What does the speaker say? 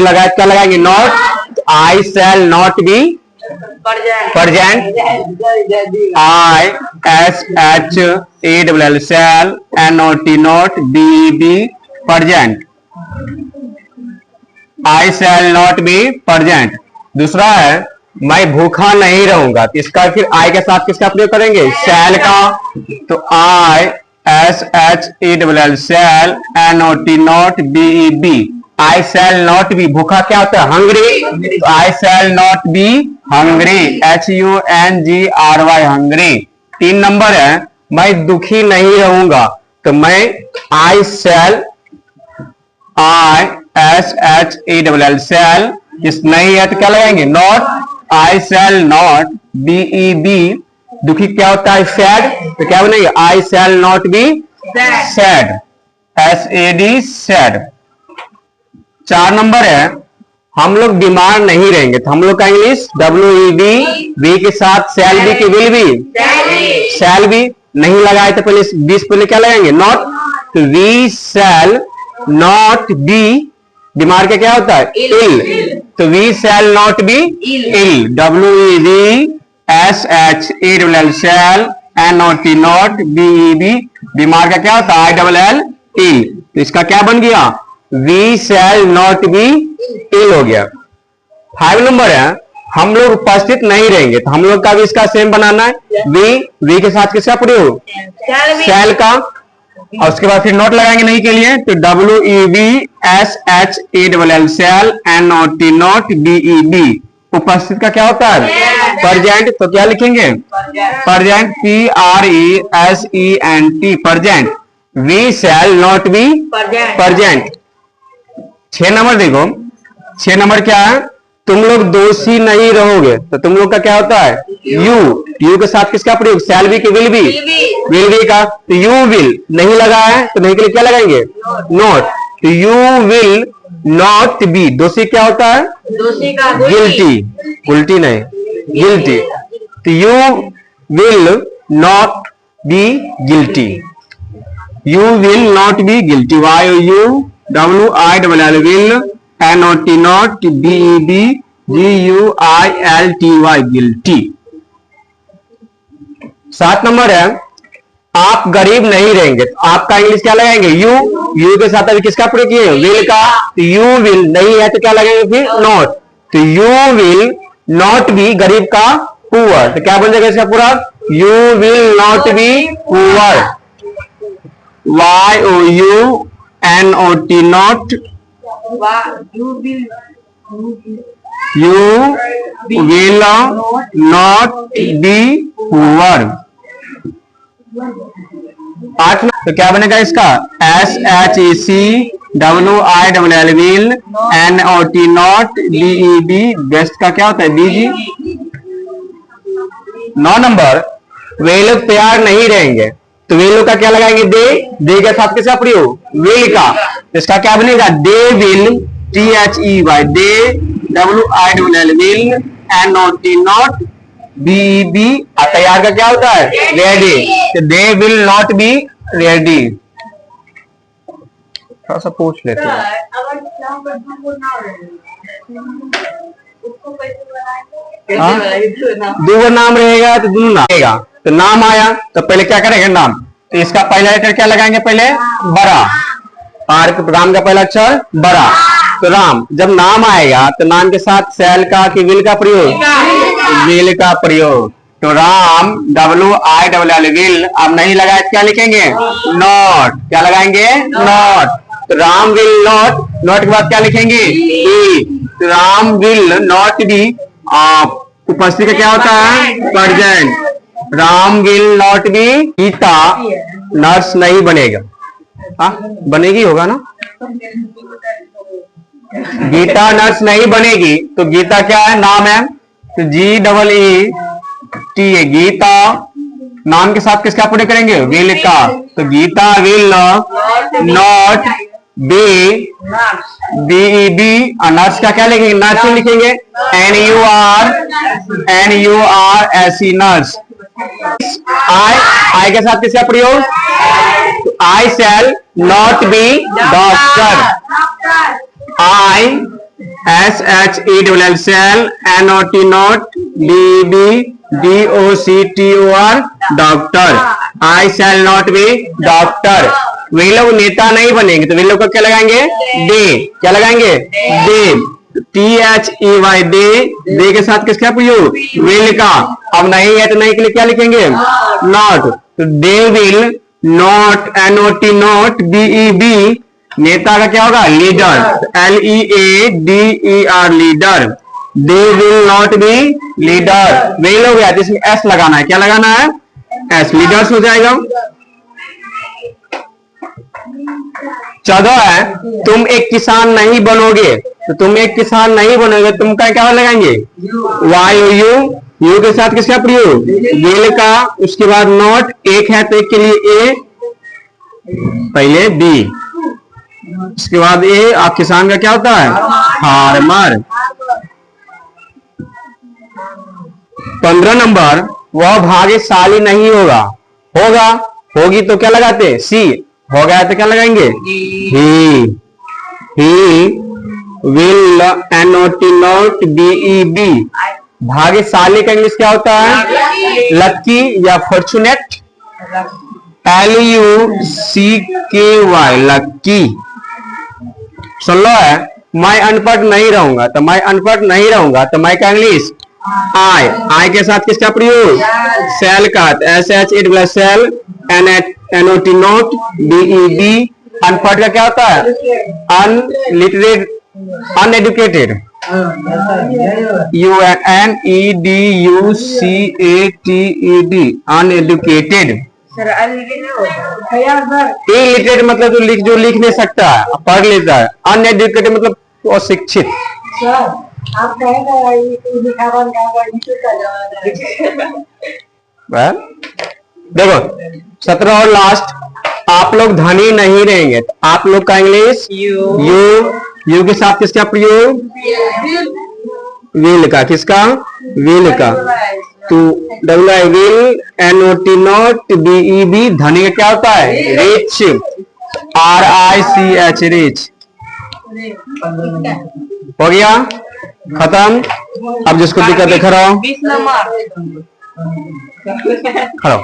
लगाए क्या लगाएंगे not, I shell not B present, I S H A L L shall not not be be present, I shall not be present। दूसरा है मैं भूखा नहीं रहूंगा, तो इसका फिर आई के साथ किसका प्रयोग करेंगे शैल का, तो I S H A L L shall not not be be, I shall not be भूखा क्या होता है हंग्री, तो I shall not be hungry HUNGRY hungry। 3 number है मैं दुखी नहीं रहूंगा, तो मैं I shall I S H A L L shall, इस नहीं है तो क्या लगाएंगे not, I shall not be be दुखी क्या होता है सैड, तो क्या बनेगा I shall not be sad SAD sad। 4 number है हम लोग बीमार नहीं रहेंगे, तो हम लोग का इंग्लिश WEB के साथ शैल बी की विल बी, शैल बी नहीं लगाए तो पहले 20 पहले क्या लगाएंगे नॉट, तो वी शैल नॉट बी बीमार का क्या होता है इल, तो we shall not be ill WEVSHALL shall NOT BEB बीमार का क्या होता है ILL इल, तो इसका क्या बन गया we shall not be ill हो गया। 5 नंबर है हम लोग उपस्थित नहीं रहेंगे, तो हम लोग का भी इसका सेम बनाना है वी के साथ किसका प्रयोग शैल का, और उसके बाद फिर नोट लगाएंगे नहीं के लिए, तो WEVSHALL शैल NOT BEB उपस्थित का क्या होता है प्रेजेंट, तो क्या लिखेंगे present PRESENT present, we shall not be present. 6 number देखो, 6 नंबर क्या है तुम लोग दोषी नहीं रहोगे, तो तुम लोग का क्या होता है यू के साथ किसका प्रयोग शैल बी के विल बी का, तो यू विल नहीं लगा है तो नहीं के लिए क्या लगाएंगे नॉट, तो यू विल नॉट बी दोषी क्या होता है दोषी का गिल्टी, उल्टी नहीं गिल्टी, तो you will not be guilty, you will not be guilty WILL will NOT BEB GUILTY guilty। 7 number है आप गरीब नहीं रहेंगे, तो आपका इंग्लिश क्या लगाएंगे यू के साथ अभी किसका प्रयोग किए विल का, तो यू विल नहीं है तो क्या लगाएंगे फिर नॉट, तो यू विल नॉट बी गरीब का पुअर, तो क्या बन जाएगा इसका पूरा you will not be poor YOUNOT not you will not be poor। 8 तो क्या बनेगा इसका SHECWILL will NOT not BEB best का क्या होता है BG। 9 नंबर वे लोग तैयार नहीं रहेंगे, तो वे लोग का क्या लगाएंगे दे के साथ किसका प्रयोग विल का, इसका क्या बनेगा they will THEY they WILL will NOT not BEB तैयार का क्या होता है रेडी, तो they will not be ready. थोड़ा सा पूछ लेते हैं दो नाम रहेगा तो दोनों नाम रहेगा, तो नाम आया तो पहले क्या करेंगे नाम, तो इसका पहला लेटर क्या लगाएंगे पहले बड़ा, आर राम का पहला अक्षर बड़ा, तो राम जब नाम आएगा तो नाम के साथ शैल का कि विल का प्रयोग विल का प्रयोग, तो राम WILL विल अब नहीं लगाए क्या लिखेंगे नॉट, क्या लगाएंगे नॉट, तो राम विल नॉट के बाद क्या लिखेंगे तो राम विल नॉट बी उपस्थिति का क्या होता है present, Ram will not be Gita nurse नहीं बनेगा, बनेगी होगा ना गीता नर्स नहीं बनेगी, तो गीता क्या है नाम है, तो GEET है गीता, नाम के साथ किसका प्रयोग करेंगे विल का, तो Gita will not be BEB और नर्स का क्या लिखेंगे नर्स लिखेंगे NURSE नर्स। आई के साथ किसका प्रयोग I shall not be doctor, I SHELL shall, NOT not, DOCTOR doctor, I shall not be doctor. वे लोग नेता नहीं बनेंगे तो वे लोग को क्या लगाएंगे? दे। क्या लगाएंगे? दे। THEY दे, दे के साथ किसका प्रयोग? विल का। अब नहीं है तो नहीं के लिए क्या लिखेंगे? नॉट। तो they will not, NOT not, BEB नेता का क्या होगा? Leader, LEADER leader. They will not be leader. वे लोग है जिसमें S लगाना है। क्या लगाना है? S, लीडर्स हो जाएगा। 14 है, तुम एक किसान नहीं बनोगे। तो तुम एक किसान नहीं बनोगे, तुम का क्या लगाएंगे? यू के साथ किसका प्रयोग? विल का। उसके बाद नॉट, एक है तो एक के लिए ए, पहले बी, उसके बाद ए। आप किसान का क्या होता है? फार्मर। 15 नंबर, वह भाग्यशाली नहीं होगा। होगा, होगी तो क्या लगाते हैं? सी। हो गया तो क्या लगाएंगे? He will, NOT not, BEB भाग्यशाली का इंग्लिश क्या होता है? लक्की या फॉर्चुनेट, LUCKY लक्की। 16 है, मैं अनपढ़ नहीं रहूंगा। तो मैं अनपढ़ नहीं रहूंगा तो मैं का इंग्लिश? आई के साथ किसका प्रयोग? सेल का। SHEL shall, NOT not, BEB अनपढ़ का क्या होता है? Unliterate, uneducated, UNEDUCATED uneducated. Illiterate मतलब जो लिख नहीं सकता है, पढ़ लेता है। अनएडुकेटेड मतलब अशिक्षित। आप देखो 17 और लास्ट, आप लोग धनी नहीं रहेंगे तो आप लोग का इंग्लिश? यू के साथ किसका प्रयोग? विल का। किसका? विल का। तो WI will, NOT not, BEB धनी का क्या होता है? Rich, RICH rich. हो गया, खत्म। अब जिसको दिक्कत है खड़ा हो, खड़ा हो।